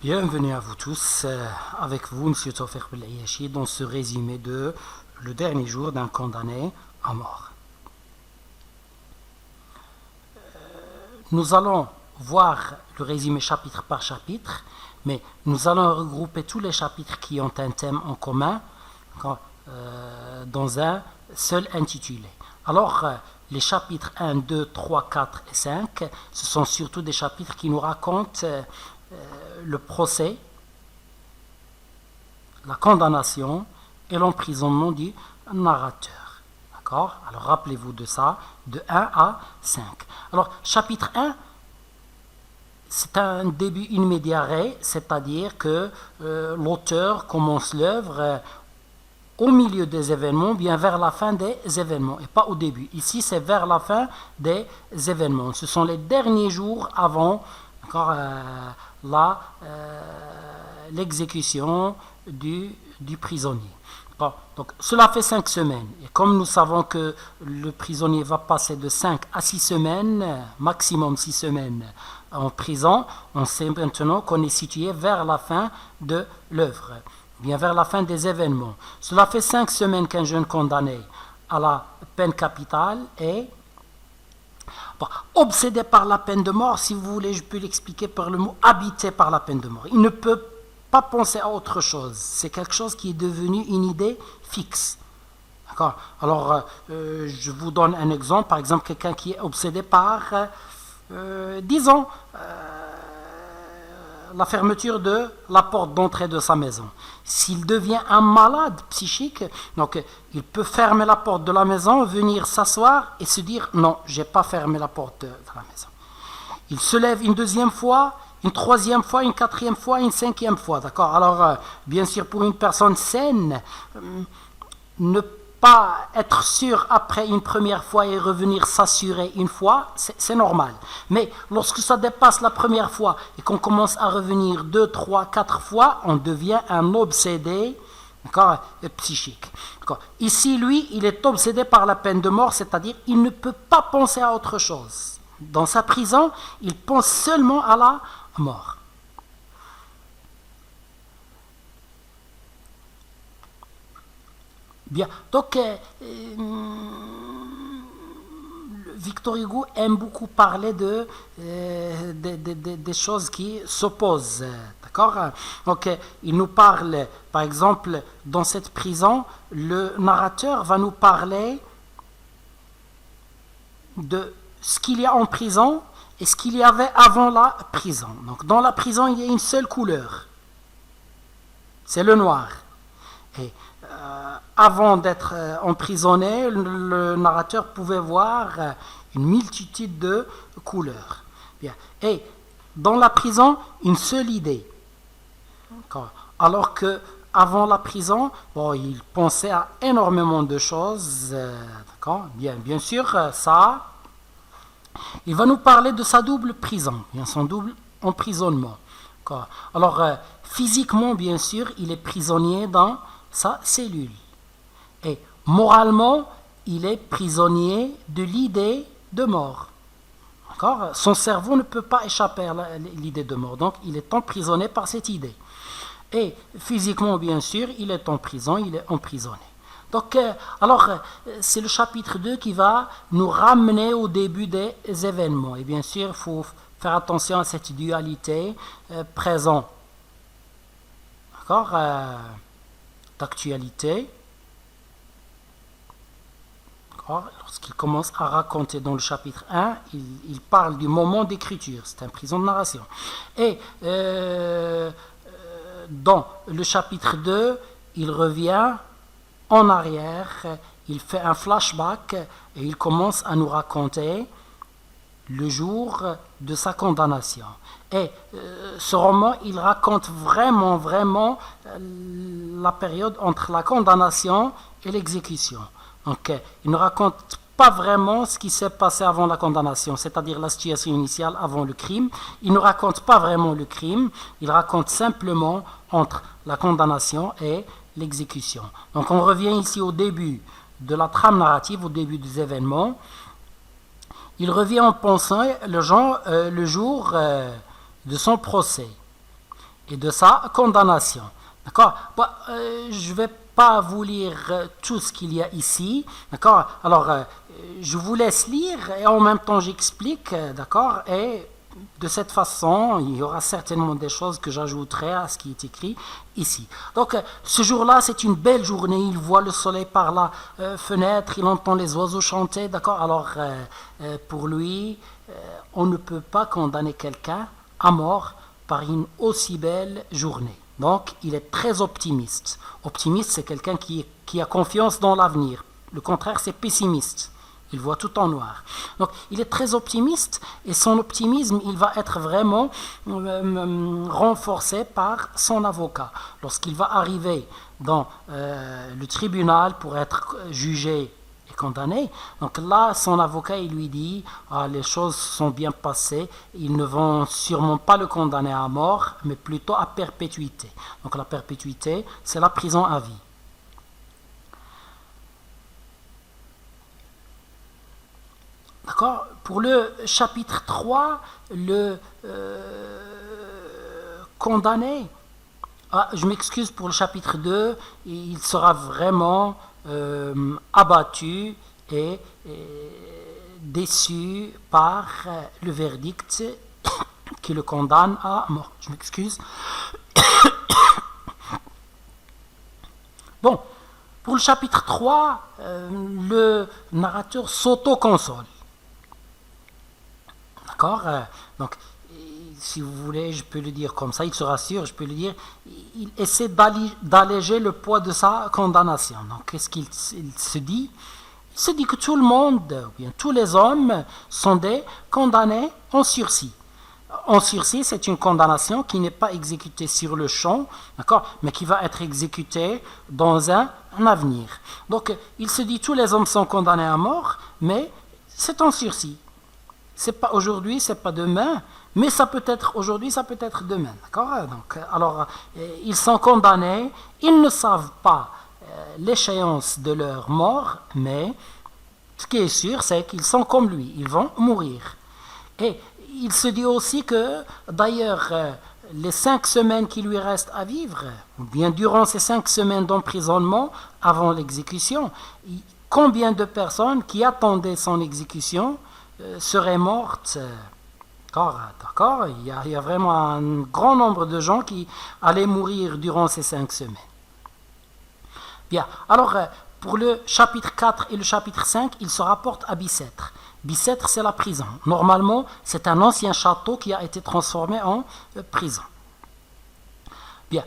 Bienvenue à vous tous, avec vous, M. Tawfiq Belayashi, dans ce résumé de le dernier jour d'un condamné à mort. Nous allons voir le résumé chapitre par chapitre, mais nous allons regrouper tous les chapitres qui ont un thème en commun dans un seul intitulé. Alors, les chapitres 1, 2, 3, 4 et 5, ce sont surtout des chapitres qui nous racontent le procès, la condamnation et l'emprisonnement du narrateur. D'accord? Alors rappelez-vous de ça, de 1 à 5. Alors, chapitre 1, c'est un début in media res, c'est-à-dire que l'auteur commence l'œuvre au milieu des événements, bien vers la fin des événements, et pas au début. Ici, c'est vers la fin des événements. Ce sont les derniers jours avant l'exécution du prisonnier. Bon, donc, cela fait 5 semaines. Et comme nous savons que le prisonnier va passer de 5 à 6 semaines, maximum 6 semaines en prison, on sait maintenant qu'on est situé vers la fin de l'œuvre, bien vers la fin des événements. Cela fait 5 semaines qu'un jeune condamné à la peine capitale est obsédé par la peine de mort. Si vous voulez, je peux l'expliquer par le mot habité par la peine de mort. Il ne peut pas penser à autre chose. C'est quelque chose qui est devenu une idée fixe. D'accord? Alors, je vous donne un exemple. Par exemple, quelqu'un qui est obsédé par, disons, la fermeture de la porte d'entrée de sa maison. S'il devient un malade psychique, donc il peut fermer la porte de la maison, venir s'asseoir et se dire non, j'ai pas fermé la porte de la maison. Il se lève une deuxième fois, une troisième fois, une quatrième fois, une cinquième fois. D'accord? Alors, bien sûr, pour une personne saine, ne pas être sûr après une première fois et revenir s'assurer une fois, c'est normal. Mais lorsque ça dépasse la première fois et qu'on commence à revenir 2, 3, 4 fois, on devient un obsédé psychique. Ici, lui, il est obsédé par la peine de mort, c'est-à-dire il ne peut pas penser à autre chose. Dans sa prison, il pense seulement à la mort. Bien, donc Victor Hugo aime beaucoup parler des choses qui s'opposent, d'accord? Donc il nous parle, par exemple, dans cette prison, le narrateur va nous parler de ce qu'il y a en prison et ce qu'il y avait avant la prison. Donc dans la prison, il y a une seule couleur, c'est le noir. Et avant d'être emprisonné, le narrateur pouvait voir une multitude de couleurs. Bien. Et dans la prison, une seule idée. Alors que avant la prison, il pensait à énormément de choses. Bien sûr, ça. Il va nous parler de sa double prison, son double emprisonnement. Alors, physiquement, bien sûr, il est prisonnier dans sa cellule. Et moralement, il est prisonnier de l'idée de mort. D'accord? Son cerveau ne peut pas échapper à l'idée de mort. Donc, il est emprisonné par cette idée. Et physiquement, bien sûr, il est en prison, il est emprisonné. Donc, c'est le chapitre 2 qui va nous ramener au début des événements. Et bien sûr, il faut faire attention à cette dualité présent. D'accord? D'actualité. Lorsqu'il commence à raconter dans le chapitre 1, il parle du moment d'écriture, c'est un prison de narration. Et dans le chapitre 2, il revient en arrière, il fait un flashback et il commence à nous raconter le jour de sa condamnation. Et ce roman, il raconte vraiment la période entre la condamnation et l'exécution. Donc, il ne raconte pas vraiment ce qui s'est passé avant la condamnation, c'est-à-dire la situation initiale avant le crime. Il ne raconte pas vraiment le crime, il raconte simplement entre la condamnation et l'exécution. Donc, on revient ici au début de la trame narrative, au début des événements. Il revient en pensant le jour de son procès. et de sa condamnation. D'accord? Je ne vais pas vous lire tout ce qu'il y a ici. D'accord? Alors, je vous laisse lire et en même temps j'explique. D'accord? Et de cette façon, il y aura certainement des choses que j'ajouterai à ce qui est écrit ici. Donc, ce jour-là, c'est une belle journée. Il voit le soleil par la fenêtre, il entend les oiseaux chanter. D'accord? Alors, pour lui, on ne peut pas condamner quelqu'un à mort par une aussi belle journée. Donc, il est très optimiste. Optimiste, c'est quelqu'un qui a confiance dans l'avenir. Le contraire, c'est pessimiste. Il voit tout en noir. Donc, il est très optimiste et son optimisme, il va être vraiment renforcé par son avocat. Lorsqu'il va arriver dans le tribunal pour être jugé et condamné, donc là, son avocat, il lui dit les choses sont bien passées, ils ne vont sûrement pas le condamner à mort, mais plutôt à perpétuité. Donc, la perpétuité, c'est la prison à vie. D'accord? Pour le chapitre 3, le condamné, je m'excuse pour le chapitre 2, il sera vraiment abattu et déçu par le verdict qui le condamne à mort. Je m'excuse. Bon, pour le chapitre 3, le narrateur s'auto-console. D'accord? Donc, si vous voulez, je peux le dire comme ça, il se rassure, je peux le dire, il essaie d'alléger le poids de sa condamnation. Donc, qu'est-ce qu'il se dit? Il se dit que tout le monde, ou bien tous les hommes, sont des condamnés en sursis. En sursis, c'est une condamnation qui n'est pas exécutée sur le champ, d'accord, mais qui va être exécutée dans un avenir. Donc, il se dit tous les hommes sont condamnés à mort, mais c'est en sursis. C'est pas aujourd'hui, c'est pas demain, mais ça peut être aujourd'hui, ça peut être demain. D'accord? Donc, alors, ils sont condamnés, ils ne savent pas l'échéance de leur mort, mais ce qui est sûr, c'est qu'ils sont comme lui, ils vont mourir. Et il se dit aussi que, d'ailleurs, les 5 semaines qui lui restent à vivre, ou bien durant ces 5 semaines d'emprisonnement avant l'exécution, combien de personnes qui attendaient son exécution seraient mortes. D'accord? Il y a vraiment un grand nombre de gens qui allaient mourir durant ces 5 semaines. Bien, alors pour le chapitre 4 et le chapitre 5, il se rapporte à Bicêtre. Bicêtre, c'est la prison. Normalement, c'est un ancien château qui a été transformé en prison. Bien,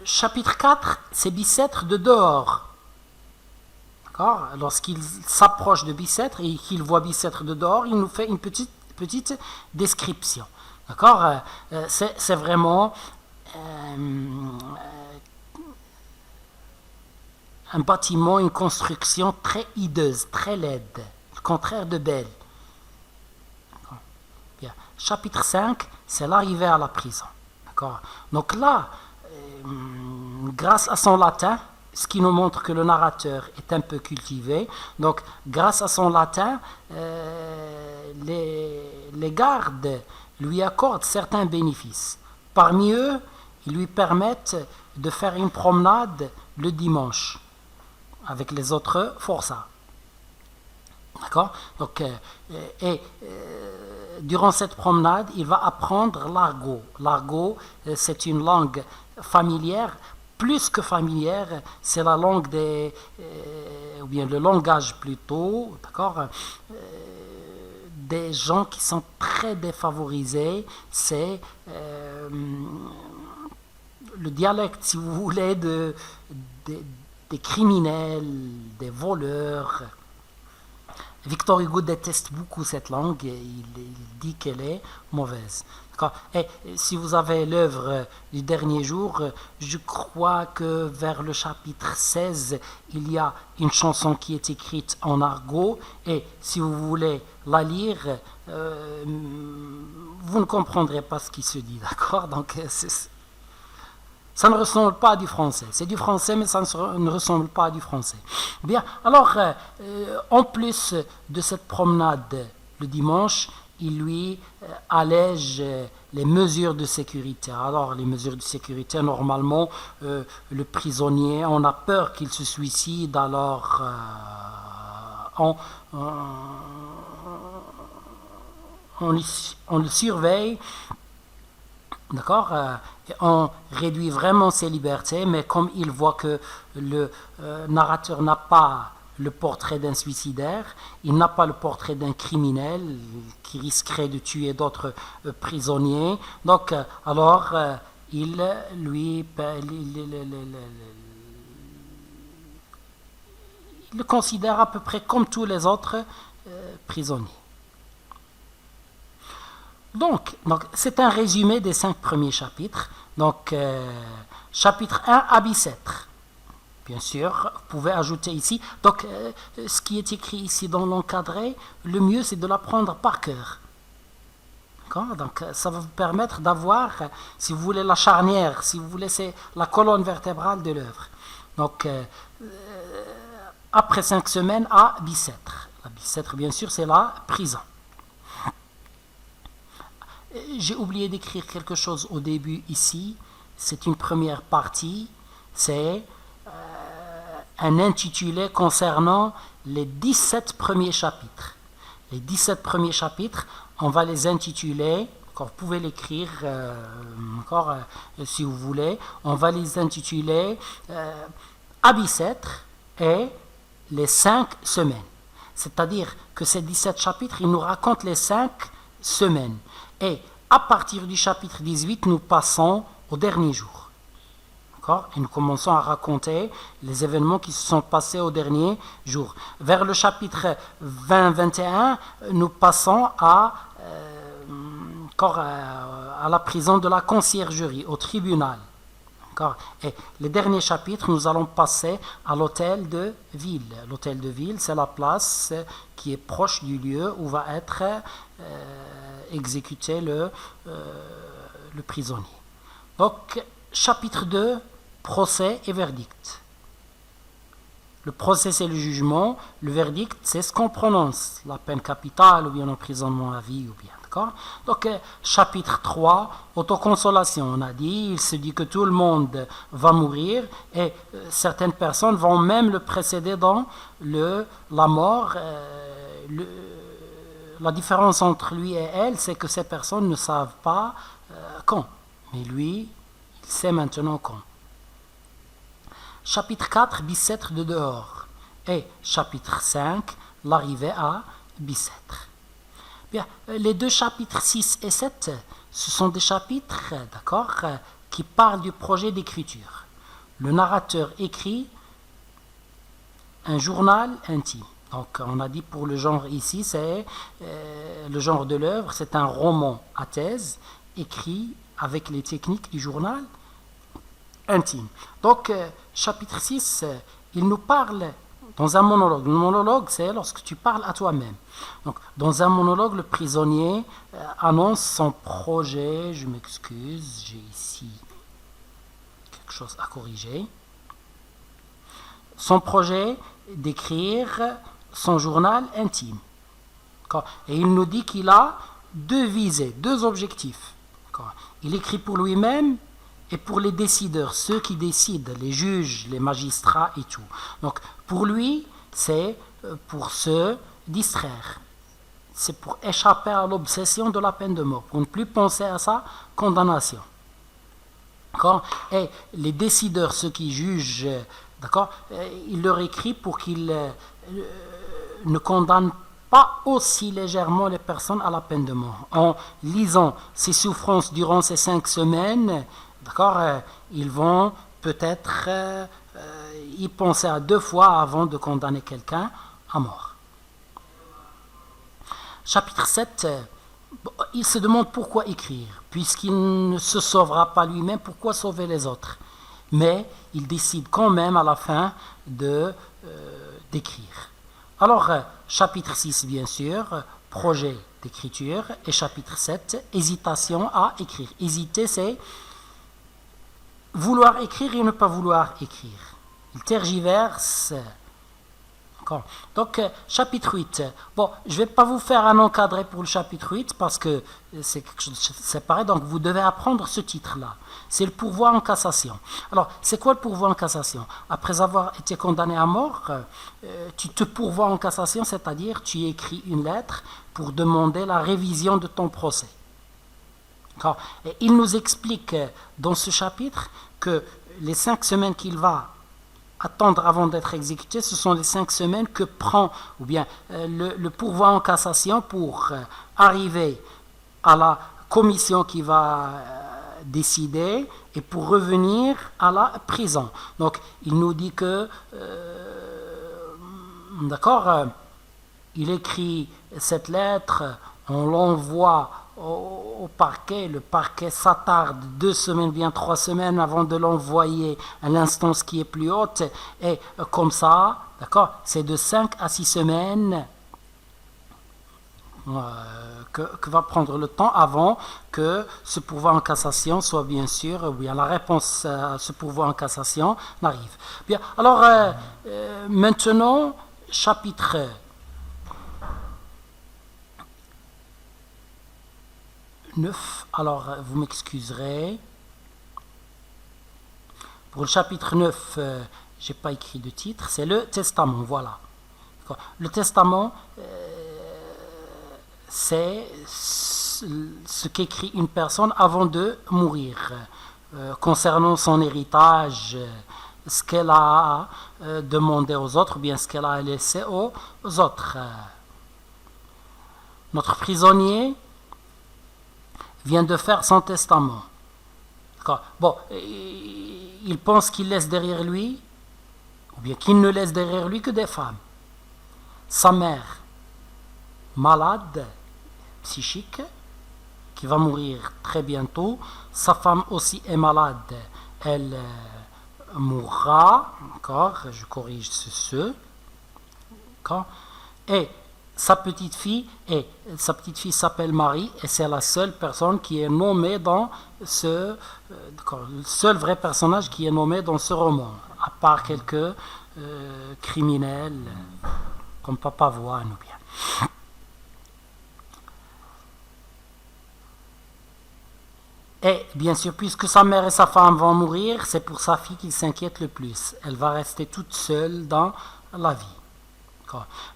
chapitre 4, c'est Bicêtre de dehors. Lorsqu'il s'approche de Bicêtre et qu'il voit Bicêtre de dehors, il nous fait une petite description. D'accord? C'est vraiment un bâtiment, une construction très hideuse, très laide, le contraire de belle. Bien. Chapitre 5, c'est l'arrivée à la prison. D'accord? Donc là, grâce à son latin, ce qui nous montre que le narrateur est un peu cultivé. Donc, grâce à son latin, les gardes lui accordent certains bénéfices. Parmi eux, ils lui permettent de faire une promenade le dimanche avec les autres forçats. D'accord? Donc, durant cette promenade, il va apprendre l'argot. L'argot, c'est une langue familière. Plus que familière, c'est la langue ou bien le langage plutôt, d'accord, des gens qui sont très défavorisés. C'est le dialecte, si vous voulez, des criminels, des voleurs. Victor Hugo déteste beaucoup cette langue, il dit qu'elle est mauvaise. Et si vous avez l'œuvre du dernier jour, je crois que vers le chapitre 16, il y a une chanson qui est écrite en argot, et si vous voulez la lire, vous ne comprendrez pas ce qui se dit, d'accord? Donc, ça ne ressemble pas à du français. C'est du français, mais ça ne ressemble pas à du français. Bien, alors, en plus de cette promenade le dimanche, il lui allège les mesures de sécurité. Alors, les mesures de sécurité, normalement, le prisonnier, on a peur qu'il se suicide, alors on le surveille, d'accord, et on réduit vraiment ses libertés, mais comme il voit que le narrateur n'a pas le portrait d'un suicidaire, il n'a pas le portrait d'un criminel qui risquerait de tuer d'autres prisonniers, donc alors il le considère à peu près comme tous les autres prisonniers. Donc, c'est un résumé des 5 premiers chapitres. Donc, chapitre 1 à Bicêtre. Bien sûr, vous pouvez ajouter ici. Donc, ce qui est écrit ici dans l'encadré, le mieux c'est de l'apprendre par cœur. D'accord ? Donc, ça va vous permettre d'avoir, si vous voulez, la charnière, si vous voulez, c'est la colonne vertébrale de l'œuvre. Donc, après 5 semaines à Bicêtre. La Bicêtre, bien sûr, c'est la prison. J'ai oublié d'écrire quelque chose au début ici. C'est une première partie. C'est un intitulé concernant les 17 premiers chapitres. Les 17 premiers chapitres, on va les intituler, vous pouvez l'écrire si vous voulez, on va les intituler à Bicêtre et les 5 semaines. C'est-à-dire que ces 17 chapitres, ils nous racontent les 5 semaines. Et à partir du chapitre 18, nous passons au dernier jour. Et nous commençons à raconter les événements qui se sont passés au dernier jour. Vers le chapitre 20-21, nous passons à la prison de la conciergerie, au tribunal. Et les derniers chapitres, nous allons passer à l'hôtel de ville. L'hôtel de ville, c'est la place qui est proche du lieu où va être exécuté le prisonnier. Donc, chapitre 2, procès et verdict. Le procès, c'est le jugement. Le verdict, c'est ce qu'on prononce. La peine capitale ou bien l'emprisonnement à vie ou bien. D'accord ? Donc, chapitre 3, autoconsolation. On a dit, il se dit que tout le monde va mourir et certaines personnes vont même le précéder dans la mort. La différence entre lui et elle, c'est que ces personnes ne savent pas quand. Mais lui, il sait maintenant quand. Chapitre 4, Bicêtre de dehors. Et chapitre 5, l'arrivée à Bicêtre. Bien, les 2 chapitres 6 et 7, ce sont des chapitres, qui parlent du projet d'écriture. Le narrateur écrit un journal intime. Donc, on a dit pour le genre ici, c'est le genre de l'œuvre, c'est un roman à thèse écrit avec les techniques du journal intime. Donc, chapitre 6, il nous parle dans un monologue. Le monologue, c'est lorsque tu parles à toi-même. Donc, dans un monologue, le prisonnier annonce son projet. Je m'excuse, j'ai ici quelque chose à corriger. Son projet d'écrire son journal intime. Et il nous dit qu'il a 2 visées, 2 objectifs. Il écrit pour lui-même et pour les décideurs, ceux qui décident, les juges, les magistrats et tout. Donc, pour lui, c'est pour se distraire. C'est pour échapper à l'obsession de la peine de mort, pour ne plus penser à sa condamnation. Et les décideurs, ceux qui jugent, il leur écrit pour qu'ils ne condamnent pas aussi légèrement les personnes à la peine de mort. En lisant ses souffrances durant ces 5 semaines, ils vont peut-être y penser à 2 fois avant de condamner quelqu'un à mort. Chapitre 7, il se demande pourquoi écrire. Puisqu'il ne se sauvera pas lui-même, pourquoi sauver les autres? Mais il décide quand même à la fin d'écrire. Alors, chapitre 6, bien sûr, projet d'écriture, et chapitre 7, hésitation à écrire. Hésiter, c'est vouloir écrire et ne pas vouloir écrire. Il tergiverse Donc, chapitre 8. Bon, je ne vais pas vous faire un encadré pour le chapitre 8 parce que c'est quelque chose de séparé, donc vous devez apprendre ce titre-là. C'est le pourvoi en cassation. Alors, c'est quoi le pourvoi en cassation? Après avoir été condamné à mort, tu te pourvois en cassation, c'est-à-dire tu écris une lettre pour demander la révision de ton procès. Et il nous explique dans ce chapitre que les 5 semaines qu'il va attendre avant d'être exécuté, ce sont les 5 semaines que prend, ou bien le pourvoi en cassation pour arriver à la commission qui va décider et pour revenir à la prison. Donc, il nous dit que, il écrit cette lettre, on l'envoie au parquet, le parquet s'attarde 2 semaines, bien 3 semaines avant de l'envoyer à l'instance qui est plus haute, et comme ça, c'est de 5 à 6 semaines que va prendre le temps avant que ce pourvoi en cassation soit bien sûr, ou bien la réponse à ce pourvoi en cassation n'arrive. Bien, alors maintenant, chapitre 9, alors vous m'excuserez. Pour le chapitre 9, je n'ai pas écrit de titre, c'est le testament, voilà. Le testament, c'est ce qu'écrit une personne avant de mourir, concernant son héritage, ce qu'elle a demandé aux autres, ou bien ce qu'elle a laissé aux autres. Notre prisonnier vient de faire son testament. Bon, il pense qu'il laisse derrière lui, ou bien qu'il ne laisse derrière lui que des femmes. Sa mère, malade, psychique, qui va mourir très bientôt. Sa femme aussi est malade, elle mourra, je corrige ce. Et sa petite fille s'appelle Marie, et c'est la seule personne qui est nommée dans le seul vrai personnage qui est nommé dans ce roman, à part quelques criminels comme Papavoine ou bien. Et bien sûr, puisque sa mère et sa femme vont mourir, c'est pour sa fille qu'il s'inquiète le plus. Elle va rester toute seule dans la vie.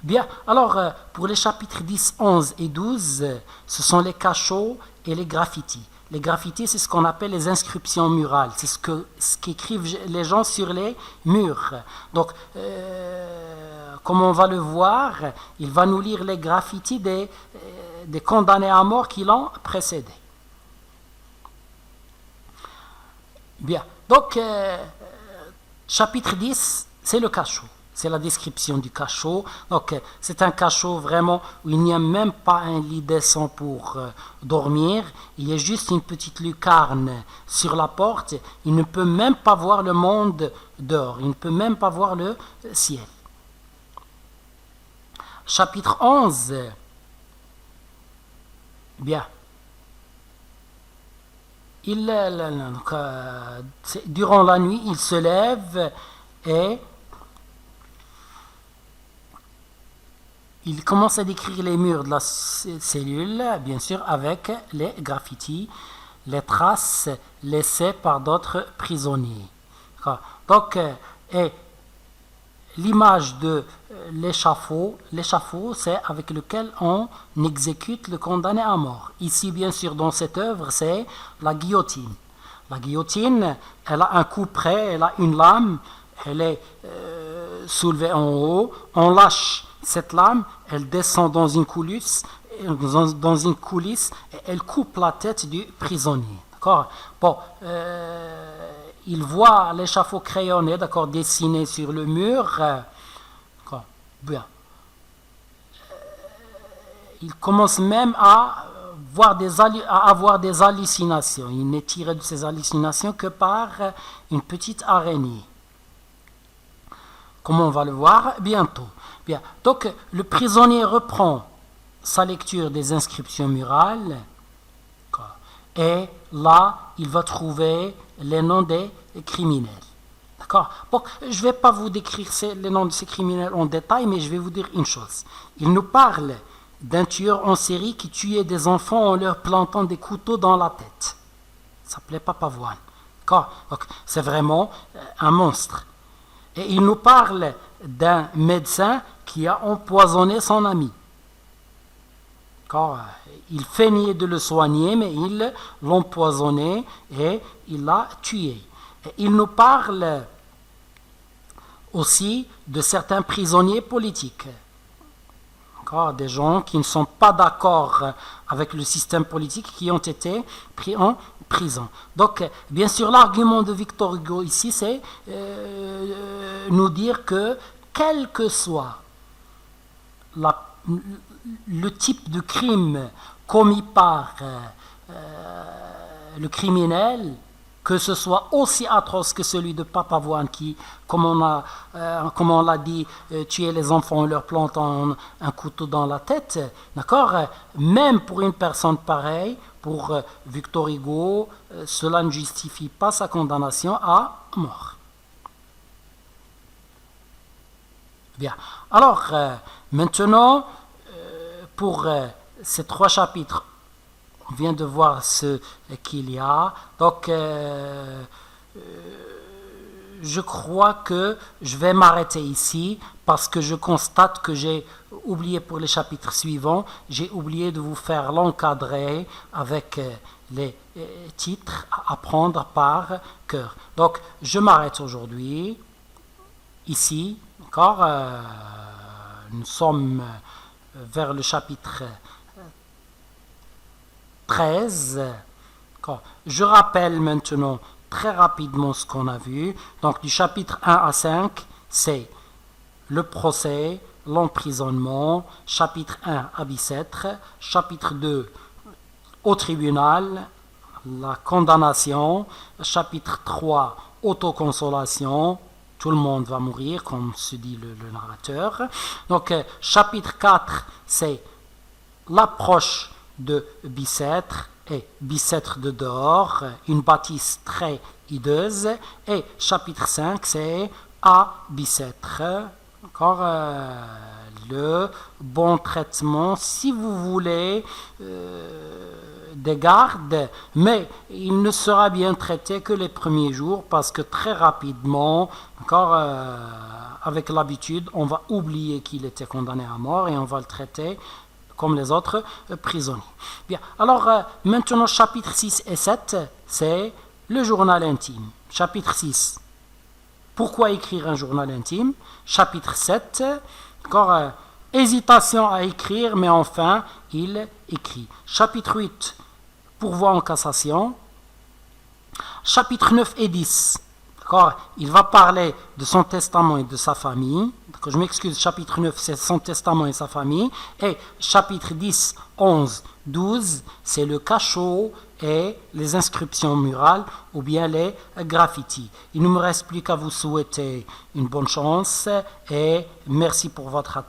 Bien, alors pour les chapitres 10, 11 et 12, ce sont les cachots et les graffitis. Les graffitis, c'est ce qu'on appelle les inscriptions murales. C'est ce qu'écrivent les gens sur les murs. Donc, comme on va le voir, il va nous lire les graffitis des condamnés à mort qui l'ont précédé. Bien, donc, chapitre 10, c'est le cachot. C'est la description du cachot. Donc, c'est un cachot vraiment où il n'y a même pas un lit décent pour dormir. Il y a juste une petite lucarne sur la porte. Il ne peut même pas voir le monde dehors. Il ne peut même pas voir le ciel. Chapitre 11. Bien. Durant la nuit, il se lève et il commence à décrire les murs de la cellule, bien sûr, avec les graffitis, les traces laissées par d'autres prisonniers. Donc, et l'image de l'échafaud, c'est avec lequel on exécute le condamné à mort. Ici, bien sûr, dans cette œuvre, c'est la guillotine. La guillotine, elle a un coup près, elle a une lame, elle est soulevée en haut, on lâche cette lame, elle descend dans une coulisse, et elle coupe la tête du prisonnier. D'accord? Bon, il voit l'échafaud crayonné, dessiné sur le mur. Bien. Il commence même à avoir des hallucinations. Il n'est tiré de ces hallucinations que par une petite araignée. Comme on va le voir bientôt. Bien. Donc, le prisonnier reprend sa lecture des inscriptions murales et là, il va trouver les noms des criminels. D'accord. Bon, je ne vais pas vous décrire les noms de ces criminels en détail, mais je vais vous dire une chose. Il nous parle d'un tueur en série qui tuait des enfants en leur plantant des couteaux dans la tête. Ça s'appelait Papavoine. D'accord. Donc, c'est vraiment un monstre. Et il nous parle d'un médecin qui a empoisonné son ami. D'accord. Il feignait de le soigner, mais il l'empoisonnait et il l'a tué. Et il nous parle aussi de certains prisonniers politiques. Des gens qui ne sont pas d'accord avec le système politique, qui ont été pris en prison. Donc, bien sûr, l'argument de Victor Hugo ici, c'est nous dire que, quel que soit le type de crime commis par le criminel, que ce soit aussi atroce que celui de Papavoine qui, comme on l'a dit, tuait les enfants en leur plantant un couteau dans la tête, d'accord. Même pour une personne pareille, pour Victor Hugo, cela ne justifie pas sa condamnation à mort. Bien. Alors, maintenant, pour ces 3 chapitres, on vient de voir ce qu'il y a. Donc, je crois que je vais m'arrêter ici parce que je constate que j'ai oublié pour les chapitres suivants, j'ai oublié de vous faire l'encadrer avec les titres à apprendre par cœur. Donc, je m'arrête aujourd'hui, ici, d'accord. Nous sommes vers le chapitre 13. Je rappelle maintenant très rapidement ce qu'on a vu. Donc du chapitre 1 à 5, c'est le procès, l'emprisonnement, chapitre 1 à Bicêtre, chapitre 2 au tribunal, la condamnation, chapitre 3 autoconsolation, tout le monde va mourir, comme se dit le narrateur. Donc chapitre 4, c'est l'approche de Bicêtre et Bicêtre de dehors, une bâtisse très hideuse. Et chapitre 5, c'est à Bicêtre. Encore le bon traitement, si vous voulez, des gardes, mais il ne sera bien traité que les premiers jours parce que très rapidement, encore avec l'habitude, on va oublier qu'il était condamné à mort et on va le traiter comme les autres prisonniers. Bien, alors maintenant chapitre 6 et 7, c'est le journal intime. Chapitre 6, pourquoi écrire un journal intime? Chapitre 7, encore hésitation à écrire, mais enfin il écrit. Chapitre 8, pourvoi en cassation. Chapitre 9 et 10, il va parler de son testament et de sa famille. Je m'excuse, chapitre 9, c'est son testament et sa famille. Et chapitre 10, 11, 12, c'est le cachot et les inscriptions murales ou bien les graffitis. Il ne me reste plus qu'à vous souhaiter une bonne chance et merci pour votre attention.